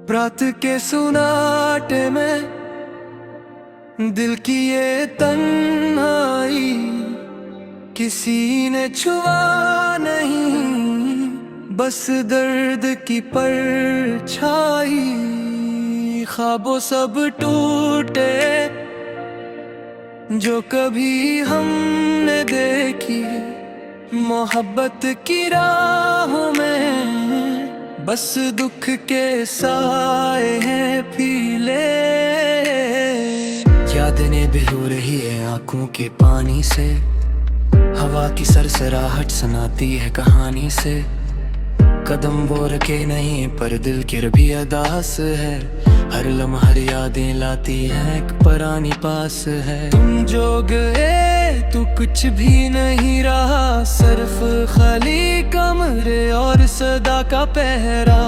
रात के सुनाटे में दिल की ये तन्हाई किसी ने छुआ नहीं, बस दर्द की परछाई। ख्वाबों सब टूटे जो कभी हमने देखी, मोहब्बत की राहों में बस दुख के साए हैं पीले। यादें भिगो रही है आंखों के पानी से, हवा की सरसराहट सुनाती है कहानी से। कदम वो रखे नहीं पर दिल की भी अदास है, हर लम्हा यादें लाती है एक पुरानी पास है। तुम जो गए तू कुछ भी नहीं रहा, सिर्फ खाली कमरे और सदा का पहरा।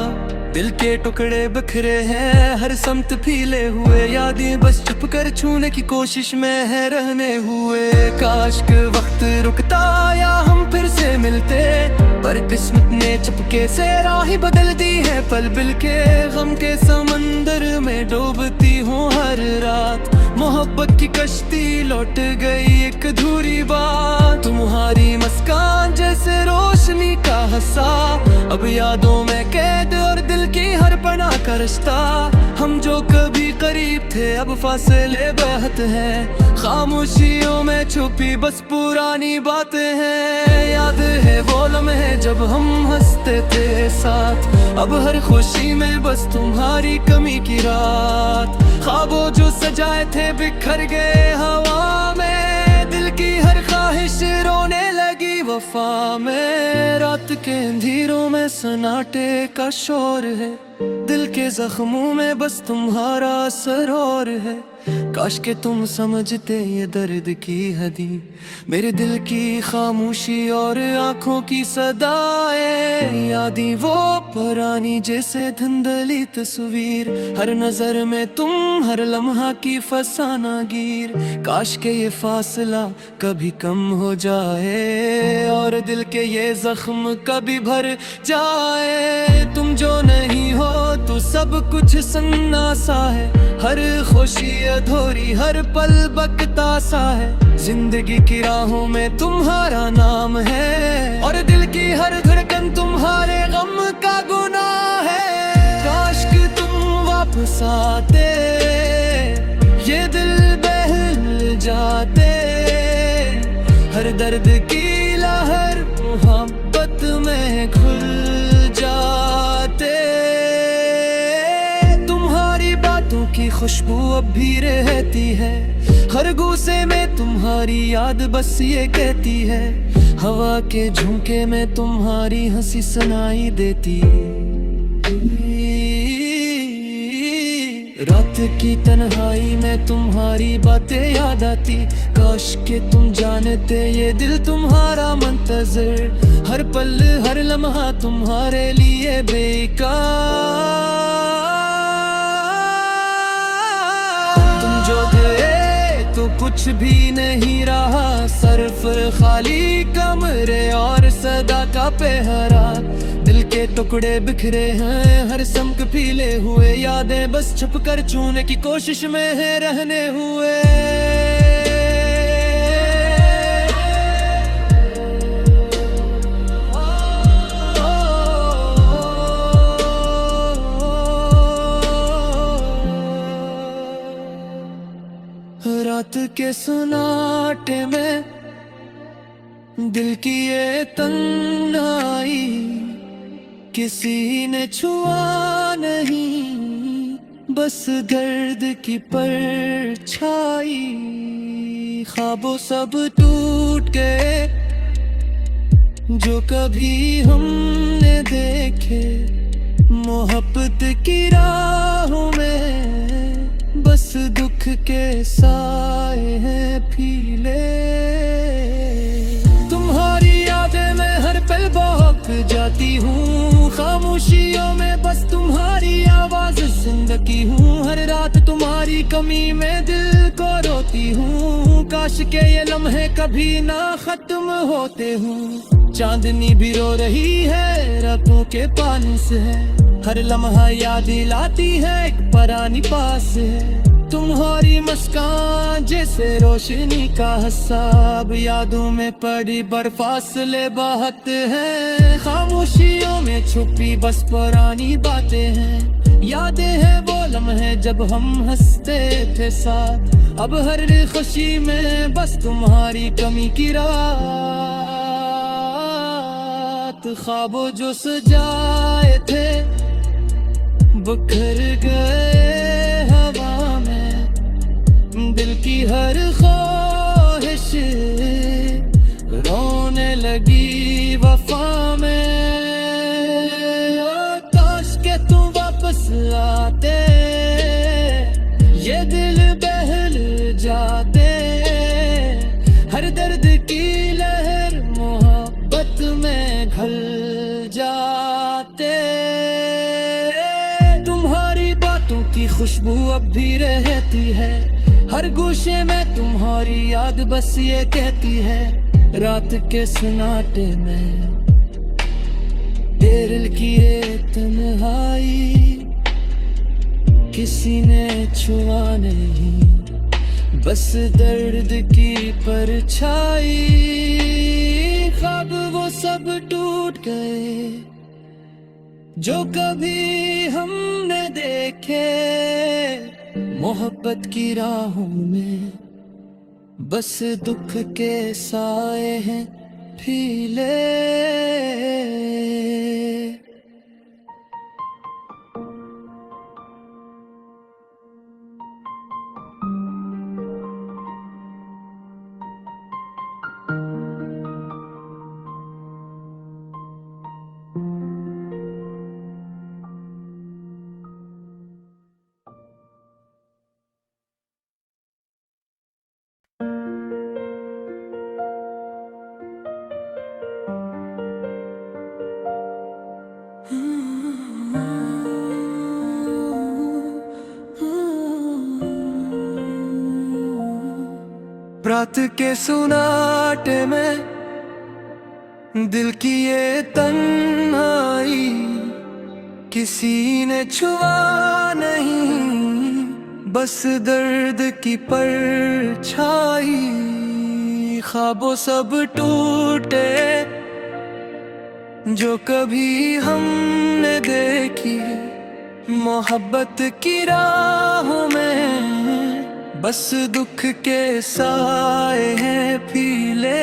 दिल के टुकड़े बिखरे हैं हर समत फीले हुए, यादें बस छुप कर छूने की कोशिश में है रहने हुए। काश के वक्त रुकता या हम फिर से मिलते, पर किस्मत ने चुपके से राह बदल दी है। पल बिल के गम के समंदर में डूबती हूँ हर रात, मोहब्बत की कश्ती लौट गई एक अधूरी बात। तुम्हारी मुस्कान जैसे रोशनी का हंसा, अब यादों में कैद और दिल की हर पनाह का रिश्ता। हम जो कभी करीब थे अब फासले बहुत हैं, खामोशियों में छुपी बस पुरानी बातें हैं। याद है वो लम्हे जब हम हंसते थे साथ, अब हर खुशी में बस तुम्हारी कमी की रात। ख्वाबों जो सजाए थे बिखर गए हवा में, दिल की हर ख्वाहिश रोने लगी वफा में। रात के अंधेरों में सन्नाटे का शोर है, दिल के जख्मों में बस तुम्हारा असर और है। काश के तुम समझते ये दर्द की हदी, मेरे दिल की खामोशी और आंखों की सदाएं। यादें वो पुरानी जैसे धुंधली तस्वीर, हर नजर में तुम हर लम्हा की फसाना गिर। काश के ये फासला कभी कम हो जाए और दिल के ये जख्म कभी भर जाए। तुम जो नहीं हो तो सब कुछ सन्नासा है, हर खुशी अधूरी हर पल बकता सा है। जिंदगी की राहों में तुम्हारा नाम है और दिल की हर धड़कन तुम्हारे गम का गुनाह है। काश कि तुम वापस आते, ये दिल बहल जाते, हर दर्द की लहर मोहब्बत में घुल जाते। की खुशबू अब भी रहती है, हर गूसे में तुम्हारी याद बस ये कहती है। हवा के झोंके में तुम्हारी हंसी सुनाई देती, रात की तन्हाई में तुम्हारी बातें याद आती। काश के तुम जानते ये दिल तुम्हारा मुंतज़िर, हर पल हर लम्हा तुम्हारे लिए बेकार। जो गए तो कुछ भी नहीं रहा, सिर्फ खाली कमरे और सदा का पहरा। दिल के टुकड़े बिखरे हैं हर समक फीले हुए, यादें बस छुप कर छूने की कोशिश में है रहने हुए। रात के सुनाटे में दिल की ये तन्हाई किसी ने छुआ नहीं, बस दर्द की परछाई। ख्वाबों सब टूट गए जो कभी हमने देखे, मोहब्बत की राहों में बस दुख के साए हैं फीले। तुम्हारी यादें मैं हर पल बहक जाती हूँ, खामोशियों में बस तुम्हारी आवाज जिंदगी हूँ। हर रात तुम्हारी कमी में दिल को रोती हूँ, काश के ये लम्हे कभी ना खत्म होते हूँ। चांदनी भी रो रही है रातों के पानी से है, हर लम्हा याद दिलाती है एक पुरानी पास है। तुम्हारी मुस्कान जैसे रोशनी का हिसाब, यादों में पड़ी बर्फासले बहत है। खामोशियों में छुपी बस पुरानी बातें हैं। यादें हैं वो लम्हे जब हम हंसते थे साथ, अब हर खुशी में बस तुम्हारी कमी की रात। ख्वाबों जो सजाए थे बिखर गए हवा में, दिल की हर ख्वाहिश रोने लगी वफा में। काश के तुम वापस आते, ये दिल बहल जाते, हर दर्द की लहर मोहब्बत में घल जाते। तुम्हारी बातों की खुशबू अब भी रहती है, हर गोशे में तुम्हारी याद बस ये कहती है। रात के सन्नाटे में दिल की ये तन्हाई, किसी ने छुआ नहीं, बस दर्द की परछाई। ख्वाब वो सब टूट गए जो कभी हमने देखे, मोहब्बत की राहों में बस दुख के साए हैं फीले। रात के सुनाटे में दिल की ये तन्हाई, किसी ने छुआ नहीं, बस दर्द की परछाई। ख्वाबों सब टूटे जो कभी हमने देखी, मोहब्बत की राहों में बस दुख के साए हैं फीले।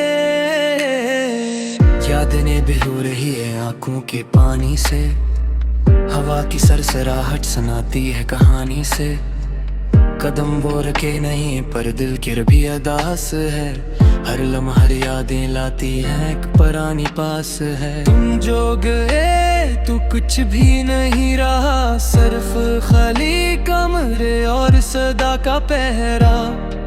यादें भिगो रही है आंखों के पानी से, हवा की सरसराहट सुनाती है कहानी से। कदम वो रखे नहीं पर दिल की भी अदास है, हर लम्हा हर यादें लाती है एक पुरानी पास है। तुम जो गए तू कुछ भी नहीं रहा, सिर्फ खाली कमरे और सदा का पहरा।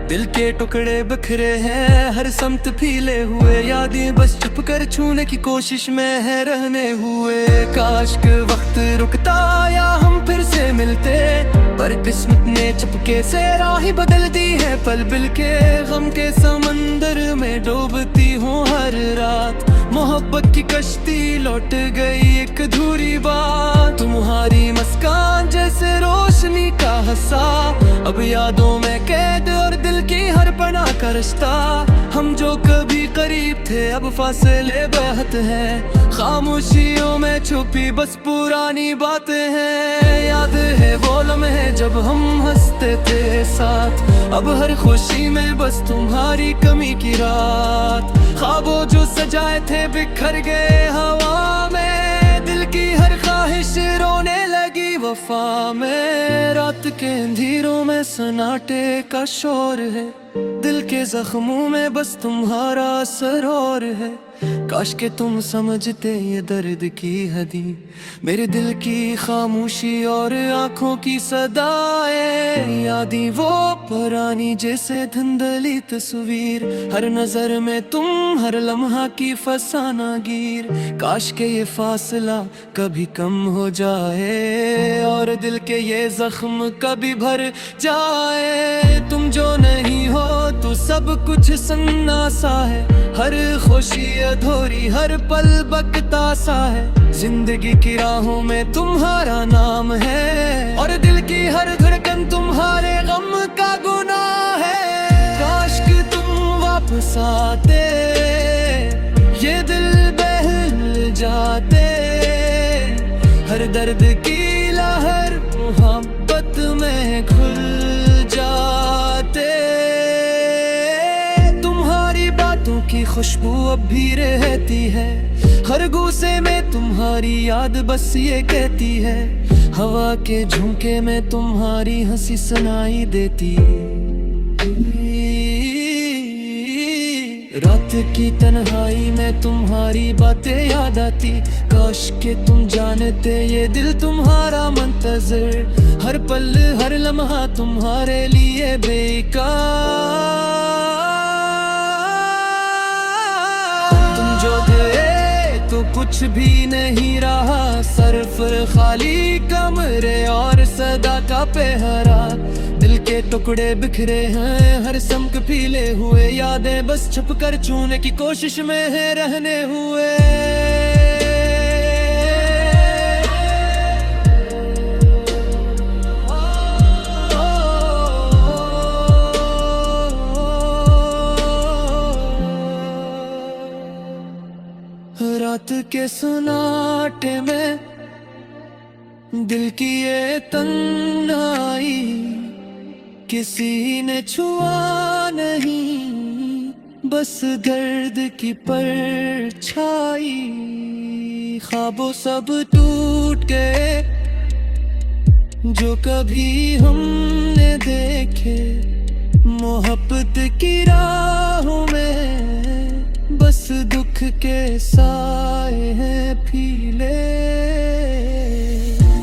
दिल के टुकड़े बिखरे हैं हर समत फीले हुए, यादें बस छुप कर छूने की कोशिश में है रहने हुए। काश के वक्त रुकता या हम फिर से मिलते, पर किस्मत ने चुपके से राह बदल दी है। पल बिल के गम के समंदर में डूबती हूँ हर रात, मोहब्बत की कश्ती लौट गई एक अधूरी बात। तुम्हारी मुस्कान जैसे रोशनी का हंसा, अब यादों में कैद और दिल की हर पनाह का रिश्ता। हम जो कभी करीब थे अब फासले बहुत हैं, खामोशियों में छुपी बस पुरानी बातें हैं। याद है वो लम्हे जब हम हंसते थे साथ, अब हर खुशी में बस तुम्हारी कमी की रात। ख्वाबों जो सजाए थे बिखर गए हवा में, दिल की हर ख्वाहिश रोने लगी वफा में। रात के अंधेरों में सन्नाटे का शोर है, दिल के जख्मों में बस तुम्हारा सरोर है। काश के तुम समझते ये दर्द की हदी, मेरे दिल की खामोशी और आंखों की सदाएं। यादें वो पुरानी जैसे धुंधली तस्वीर, हर नजर में तुम हर लम्हा की फसाना गिर। काश के ये फासला कभी कम हो जाए और दिल के ये जख्म कभी भर जाए। तुम जो नहीं हो तो सब कुछ सन्नासा है, हर खुशी अधूरी, हर पल बकता सा है। जिंदगी की राहों में तुम्हारा नाम है, और दिल की हर धड़कन तुम्हारे गम का गुनाह है। काश कि तुम वापस आते, ये दिल बहल जाते। हर दर्द की लहर मोहब्बत में घुल जाते। तुम्हारी बातों की खुशबू अब भी रहती है, हर गुस्से में तुम्हारी याद बस ये कहती है। हवा के झोंके में तुम्हारी हंसी सुनाई देती। रात की तन्हाई में तुम्हारी बातें याद आती। काश के तुम जानते ये दिल तुम्हारा मुंतज़िर, हर पल हर लम्हा तुम्हारे लिए बेकार। तुम जो गए तो कुछ भी नहीं रहा, सिर्फ खाली कमरे और सदा का पहरा। दिल के टुकड़े बिखरे हैं, हर समक पीले हुए। यादें बस छुप कर छूने की कोशिश में है रहने हुए। रात के सन्नाटे में दिल की ये तन्हाई, किसी ने छुआ नहीं, बस दर्द की परछाई। ख्वाबों सब टूट गए जो कभी हमने देखे। मोहब्बत की राहों में बस दुख के साए हैं फीले।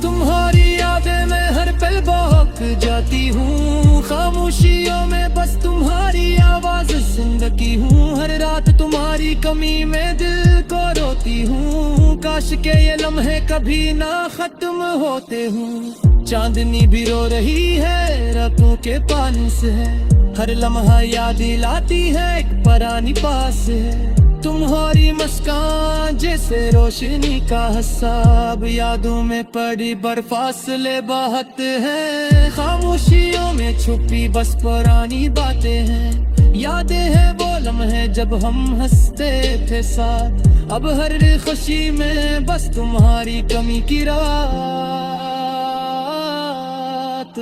तुम्हारी यादें मैं हर पल बहक जाती हूँ, खामोशियों में बस तुम्हारी आवाज जिंदगी हूँ। हर रात तुम्हारी कमी में दिल को रोती हूँ, काश के ये लम्हे कभी ना खत्म होते हूँ। चांदनी भी रो रही है, रातों के पानी से है, हर लम्हा याद दिलाती है एक परानी पास है। तुम्हारी मुस्कान जैसे रोशनी का हिसाब, यादों में पड़ी बर्फासले बहत हैं। खामोशियों में छुपी बस पुरानी बातें हैं, यादें हैं वो लम्हे जब हम हंसते थे साथ। अब हर खुशी में बस तुम्हारी कमी की रात।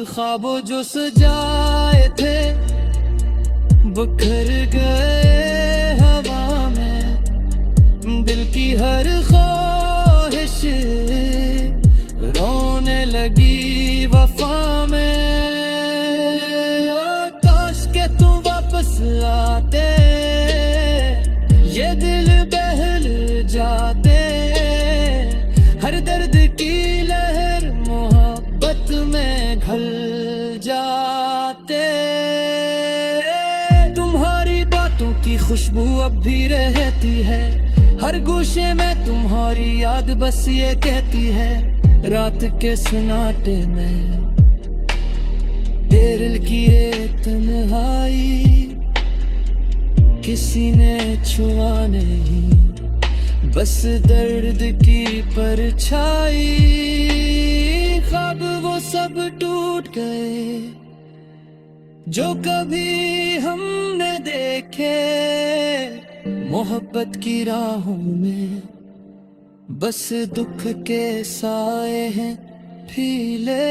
ख्वाबों जो सजाए थे बिखर गए हवा में, दिल की हर ख्वाहिश रोने लगी वफा में। काश के तुम वापस आते, ये दिल बहल जाते। हर दर्द की लहर मोहब्बत में घुल जाते। की खुशबू अब भी रहती है, हर गोशे में तुम्हारी याद बस ये कहती है। रात के सन्नाटे में दिल की ये तन्हाई, किसी ने छुआ नहीं, बस दर्द की परछाई। ख्वाब वो सब टूट गए जो कभी हमने देखे। मोहब्बत की राहों में बस दुख के साए हैं फीले।